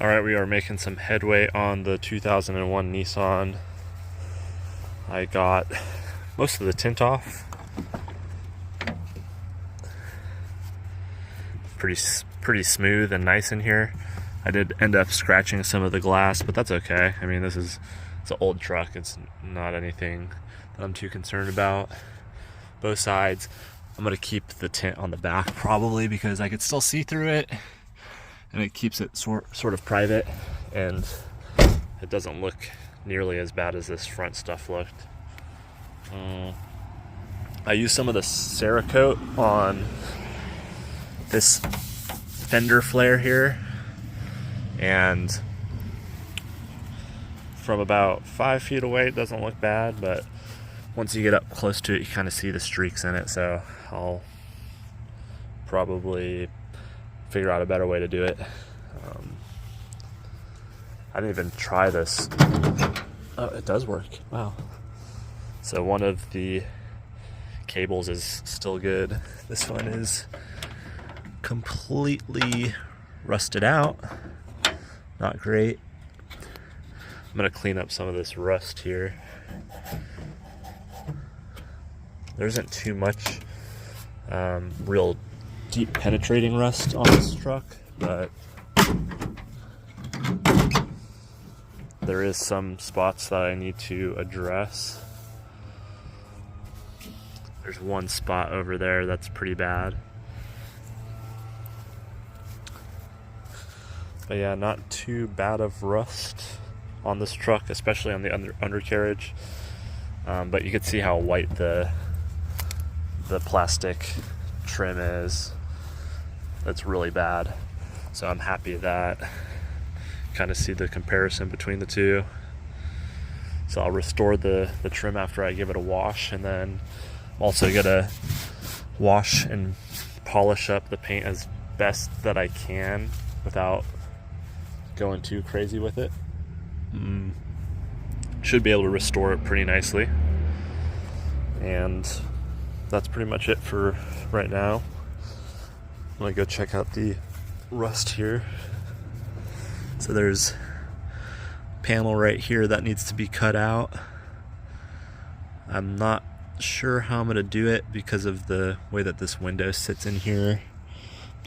Alright, we are making some headway on the 2001 Nissan. I got most of the tint off. Pretty smooth and nice in here. I did end up scratching some of the glass, but that's okay. I mean, it's an old truck. It's not anything that I'm too concerned about. Both sides. I'm gonna keep the tint on the back probably because I could still see through it. And it keeps it sort of private, and it doesn't look nearly as bad as this front stuff looked. I used some of the Cerakote on this fender flare here, and from about 5 feet away it doesn't look bad, but once you get up close to it you kind of see the streaks in it, so I'll probably figure out a better way to do it. I didn't even try this. Oh, it does work. Wow. So one of the cables is still good. This one is completely rusted out. Not great. I'm gonna clean up some of this rust here. There isn't too much real deep penetrating rust on this truck, but there is some spots that I need to address. There's one spot over there that's pretty bad. But yeah, not too bad of rust on this truck, especially on the undercarriage. But you can see how white the plastic trim is. That's really bad. So I'm happy that kind of see the comparison between the two. So I'll restore the trim after I give it a wash, and then I'm also gonna wash and polish up the paint as best that I can without going too crazy with it. Should be able to restore it pretty nicely. And that's pretty much it for right now. I'm gonna go check out the rust here. So there's a panel right here that needs to be cut out. I'm not sure how I'm gonna do it because of the way that this window sits in here.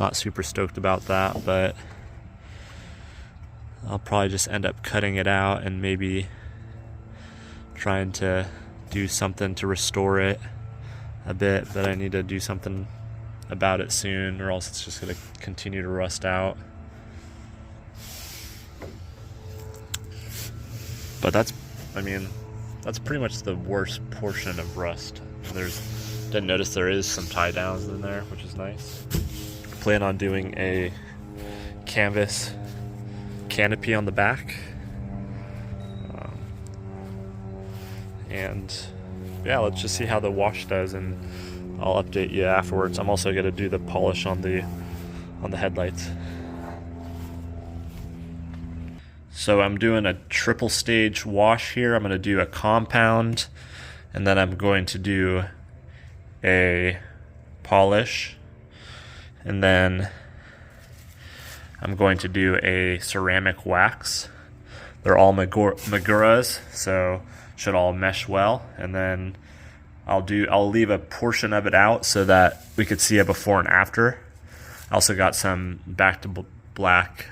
Not super stoked about that, but I'll probably just end up cutting it out and maybe trying to do something to restore it a bit, but I need to do something about it soon, or else it's just going to continue to rust out. But that's pretty much the worst portion of rust. Didn't notice there is some tie downs in there, which is nice. Plan on doing a canvas canopy on the back. And yeah, let's just see how the wash does, and I'll update you afterwards. I'm also gonna do the polish on the headlights. So I'm doing a triple stage wash here. I'm gonna do a compound, and then I'm going to do a polish, and then I'm going to do a ceramic wax. They're all Maguras, so should all mesh well, and then I'll leave a portion of it out so that we could see a before and after. I also got some back to black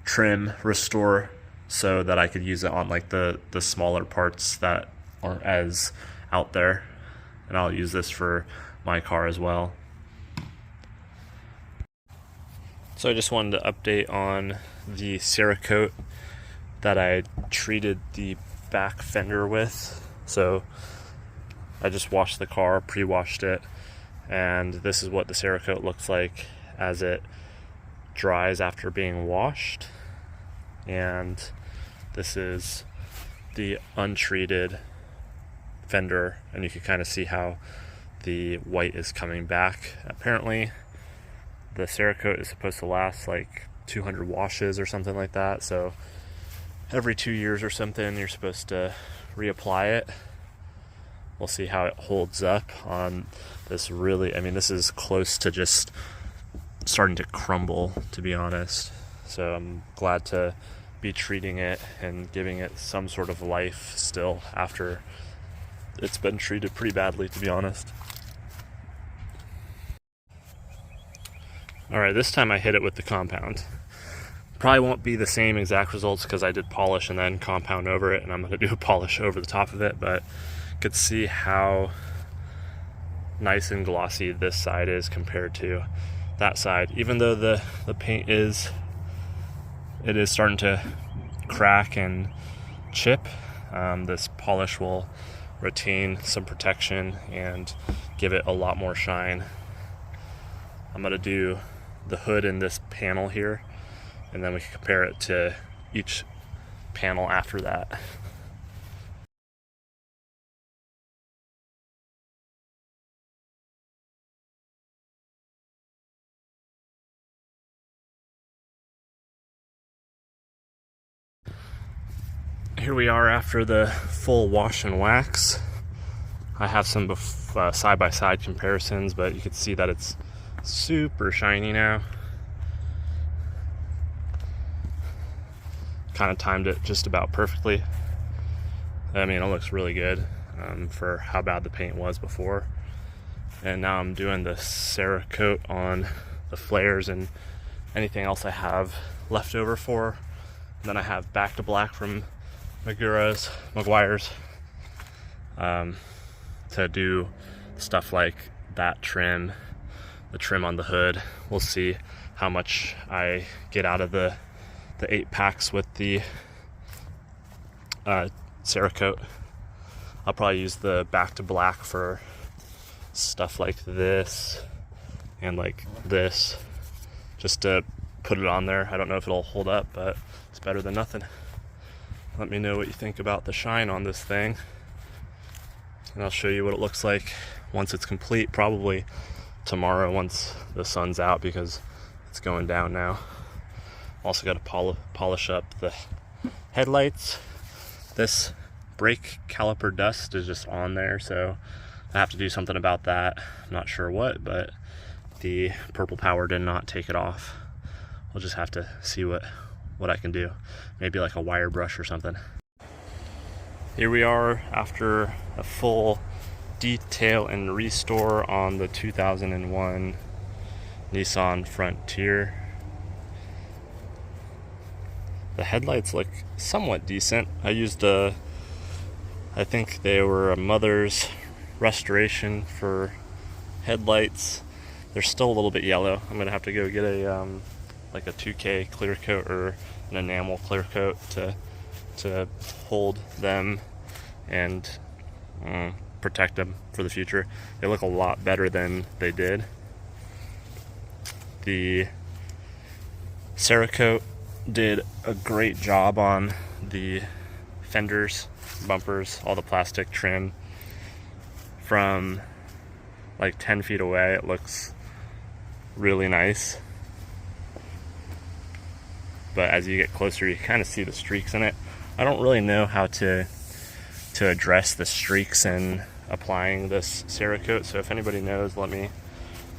trim restore so that I could use it on like the smaller parts that aren't as out there, and I'll use this for my car as well. So I just wanted to update on the Cerakote that I treated the back fender with. So I just washed the car, pre-washed it, and this is what the Cerakote looks like as it dries after being washed. And this is the untreated fender, and you can kind of see how the white is coming back. Apparently the Cerakote is supposed to last like 200 washes or something like that, so every 2 years or something you're supposed to reapply it. We'll see how it holds up on this. Really, I mean, this is close to just starting to crumble, to be honest. So I'm glad to be treating it and giving it some sort of life still after it's been treated pretty badly, to be honest. All right, this time I hit it with the compound. Probably won't be the same exact results because I did polish and then compound over it, and I'm going to do a polish over the top of it, but you could see how nice and glossy this side is compared to that side. Even though the paint is starting to crack and chip, this polish will retain some protection and give it a lot more shine. I'm going to do the hood in this panel here, and then we can compare it to each panel after that. Here we are after the full wash and wax. I have some side-by-side comparisons, but you can see that it's super shiny now. Kind of timed it just about perfectly. I mean, it looks really good for how bad the paint was before. And now I'm doing the Cerakote on the flares and anything else I have left over for. And then I have Back to Black from Meguiar's to do stuff like that trim, the trim on the hood. We'll see how much I get out of the 8 packs with the Cerakote. I'll probably use the Back to Black for stuff like this and like this, just to put it on there. I don't know if it'll hold up, but it's better than nothing. Let me know what you think about the shine on this thing, and I'll show you what it looks like once it's complete, probably tomorrow once the sun's out, because it's going down now. Also got to polish up the headlights. This brake caliper dust is just on there, so I have to do something about that. I'm not sure what, but the Purple Power did not take it off. I'll just have to see what I can do. Maybe like a wire brush or something. Here we are after a full detail and restore on the 2001 Nissan Frontier. The headlights look somewhat decent. I used I think they were a Mother's restoration for headlights. They're still a little bit yellow. I'm gonna have to go get a like a 2K clear coat or an enamel clear coat to hold them and protect them for the future. They look a lot better than they did. The Cerakote did a great job on the fenders, bumpers, all the plastic trim. From like 10 feet away, it looks really nice. But as you get closer, you kind of see the streaks in it. I don't really know how to address the streaks in applying this Cerakote, so if anybody knows, let me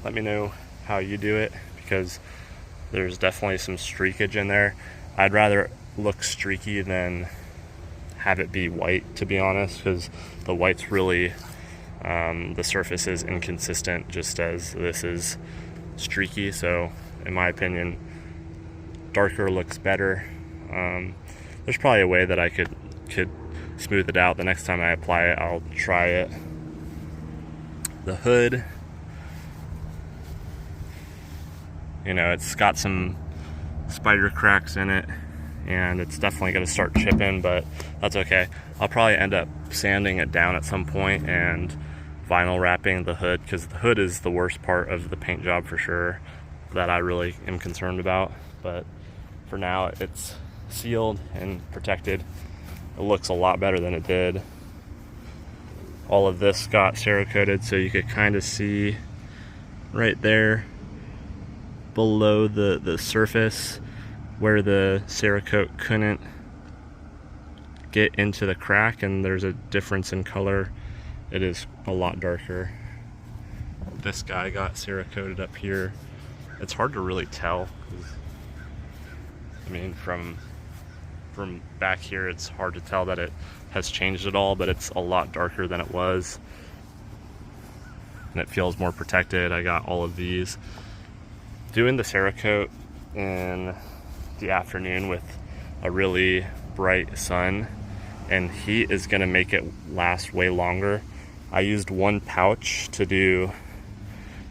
know how you do it, because there's definitely some streakage in there. I'd rather look streaky than have it be white, to be honest, because the white's really the surface is inconsistent, just as this is streaky. So in my opinion, darker looks better. There's probably a way that I could smooth it out. The next time I apply it, I'll try it. The hood, you know, it's got some spider cracks in it, and it's definitely going to start chipping, but that's okay. I'll probably end up sanding it down at some point and vinyl wrapping the hood, because the hood is the worst part of the paint job for sure, that I really am concerned about. But for now, it's sealed and protected. It looks a lot better than it did. All of this got Cerakoted, so you could kind of see right there below the surface where the Cerakote couldn't get into the crack, and there's a difference in color. It is a lot darker. This guy got Cerakoted up here. It's hard to really tell. I mean, from back here, it's hard to tell that it has changed at all, but it's a lot darker than it was. And it feels more protected. I got all of these. Doing the Cerakote in the afternoon with a really bright sun and heat is gonna make it last way longer. I used one pouch to do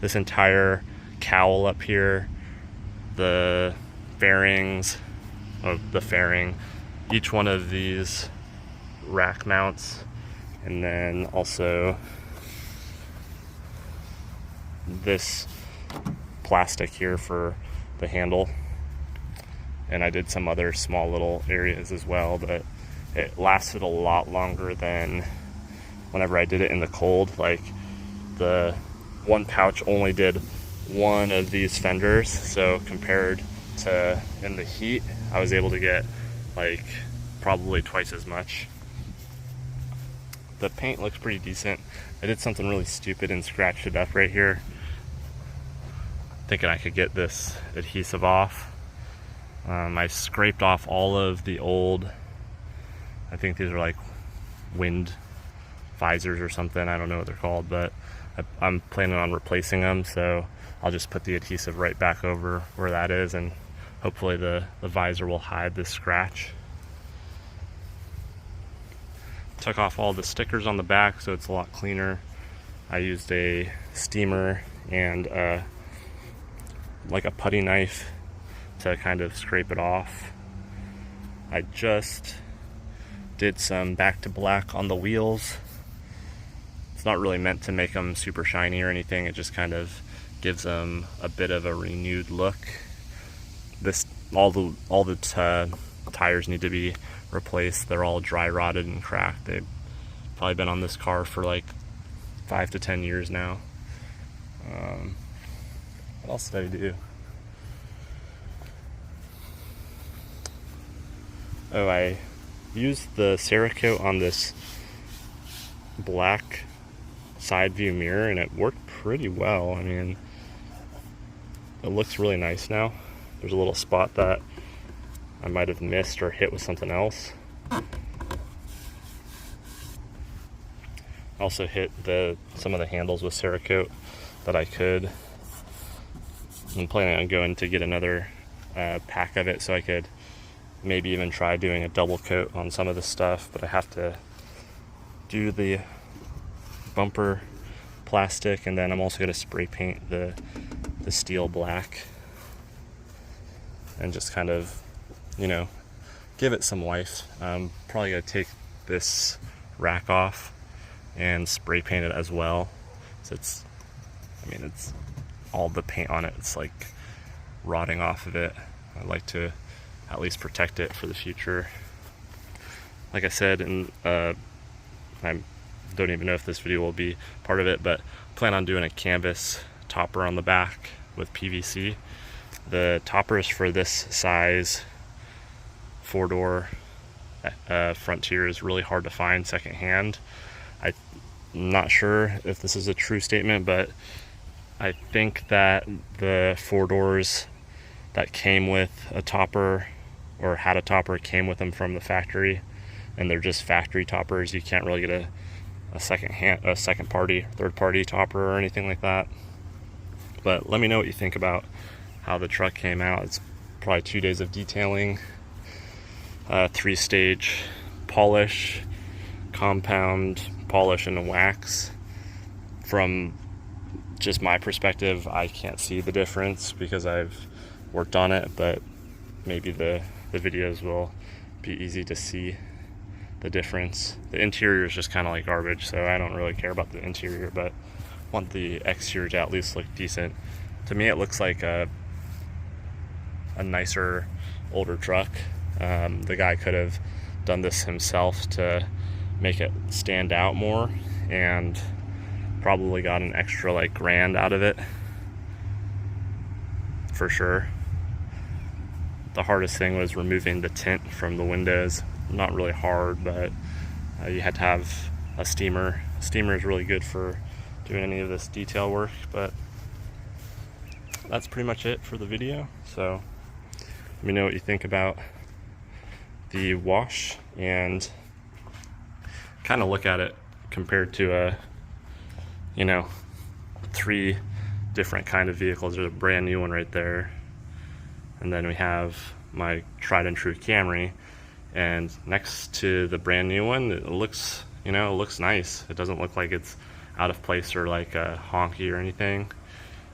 this entire cowl up here, the fairings of the fairing, each one of these rack mounts, and then also this plastic here for the handle. And I did some other small little areas as well, but it lasted a lot longer than whenever I did it in the cold. Like, the one pouch only did one of these fenders, so compared to in the heat, I was able to get like probably twice as much. The paint looks pretty decent. I did something really stupid and scratched it up right here, thinking I could get this adhesive off. I scraped off all of the old, I think these are like wind visors or something, I don't know what they're called, but I'm planning on replacing them, so I'll just put the adhesive right back over where that is, and hopefully the visor will hide this scratch. Took off all the stickers on the back so it's a lot cleaner. I used a steamer and like a putty knife to kind of scrape it off. I just did some back to black on the wheels. It's not really meant to make them super shiny or anything, it just kind of gives them a bit of a renewed look. All the tires need to be replaced. They're all dry rotted and cracked. They've probably been on this car for like 5 to 10 years now. What else did I do? Oh, I used the Cerakote on this black side view mirror and it worked pretty well. I mean, it looks really nice now. There's a little spot that I might have missed or hit with something else. I also hit some of the handles with Cerakote that I could. I'm planning on going to get another pack of it so I could maybe even try doing a double coat on some of the stuff, but I have to do the bumper plastic, and then I'm also going to spray paint the steel black and just kind of, you know, give it some life. I'm probably going to take this rack off and spray paint it as well. So it's all the paint on it, it's like rotting off of it. I'd like to at least protect it for the future. Like I said, and I don't even know if this video will be part of it, but plan on doing a canvas topper on the back with PVC. The toppers for this size 4-door Frontier is really hard to find secondhand. I'm not sure if this is a true statement, but I think that the 4-doors that came with a topper or had a topper came with them from the factory, and they're just factory toppers. You can't really get a second party, third party topper or anything like that. But let me know what you think about how the truck came out. It's probably 2 days of detailing, 3-stage polish, compound polish, and wax. From just my perspective, I can't see the difference because I've worked on it, but maybe the videos will be easy to see the difference. The interior is just kind of like garbage, so I don't really care about the interior, but want the exterior to at least look decent. To me, it looks like a nicer, older truck. The guy could have done this himself to make it stand out more, and probably got an extra like grand out of it for sure. The hardest thing was removing the tint from the windows. Not really hard, but you had to have a steamer. A steamer is really good for doing any of this detail work, but that's pretty much it for the video. So Let me know what you think about the wash, and kind of look at it compared to a, you know, 3 different kind of vehicles. There's a brand new one right there, and then we have my tried and true Camry, and next to the brand new one, it looks, you know, it looks nice. It doesn't look like it's out of place or like honky or anything.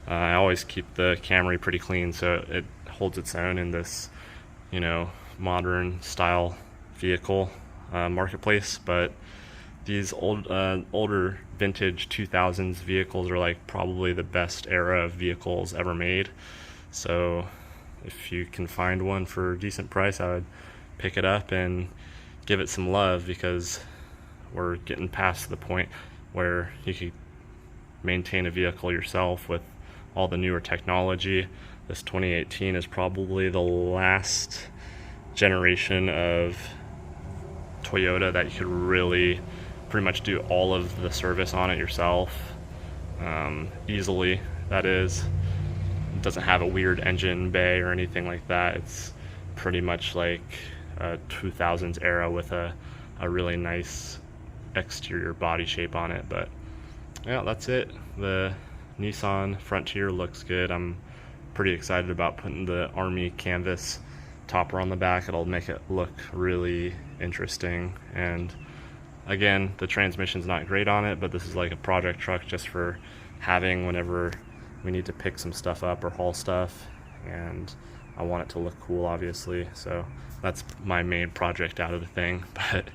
I always keep the Camry pretty clean, so it holds its own in this, you know, modern style vehicle marketplace. But these older vintage 2000s vehicles are like probably the best era of vehicles ever made. So if you can find one for a decent price, I would pick it up and give it some love, because we're getting past the point where you could maintain a vehicle yourself with all the newer technology. This 2018 is probably the last generation of Toyota that you could really pretty much do all of the service on it yourself, easily, that is. It doesn't have a weird engine bay or anything like that. It's pretty much like a 2000s era with a really nice exterior body shape on it. But yeah, that's it. The Nissan Frontier looks good. I'm pretty excited about putting the Army canvas topper on the back. It'll make it look really interesting. And again, the transmission's not great on it, but this is like a project truck just for having whenever we need to pick some stuff up or haul stuff, and I want it to look cool, obviously. So that's my main project out of the thing. But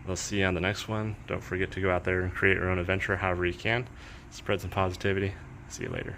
we'll see you on the next one. Don't forget to go out there and create your own adventure however you can. Spread some positivity. See you later.